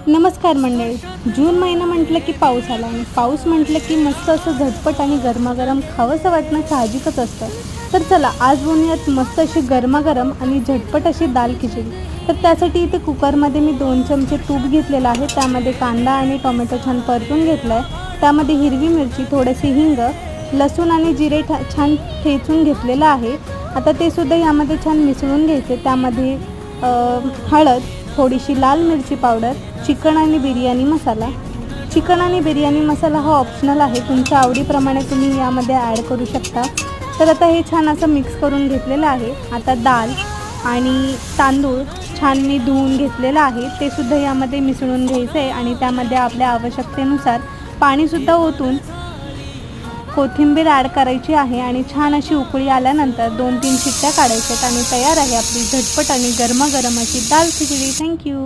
नमस्कार मंडळी. जून महिना म्हटलं की पाऊस आला आणि पाऊस म्हटलं की मस्त असं झटपट आणि गरमागरम खावंसं वाटणं साहजिकच असतं. तर चला आज बनवूयात मस्त अशी गरमागरम आणि झटपट अशी दाल खिचडी. तर त्यासाठी इथे कुकरमध्ये मी 2 चमचे तूप घेतलेलं आहे. त्यामध्ये कांदा आणि टोमॅटो छान परतून घेतला आहे. त्यामध्ये हिरवी मिरची, थोडेसे हिंग, लसूण आणि जिरे छान ठेचून घेतलेलं आहे. आता ते सुद्धा यामध्ये छान मिसळून घ्यायचे. त्यामध्ये हळद, थोडीशी लाल मिरची पावडर, चिकन आणि बिर्याणी मसाला. चिकन आणि बिर्याणी मसाला हा ऑप्शनल आहे, तुमच्या आवडीप्रमाणे तुम्ही यामध्ये ॲड करू शकता. तर आता हे छान असं मिक्स करून घेतलेलं आहे. आता डाळ आणि तांदूळ छान मी धुवून घेतलेलं आहे, ते सुद्धा यामध्ये मिसळून घ्यायचं आहे आणि त्यामध्ये आपल्या आवश्यकतेनुसार पाणीसुद्धा ओतून कोथिंबीर ॲड करायची आहे आणि छान अशी उकळी आल्यानंतर 2-3 शिट्ट्या काढायच्यात आणि तयार आहे आपली झटपट आणि गरमागरम अशी दाल खिचडी. थँक्यू.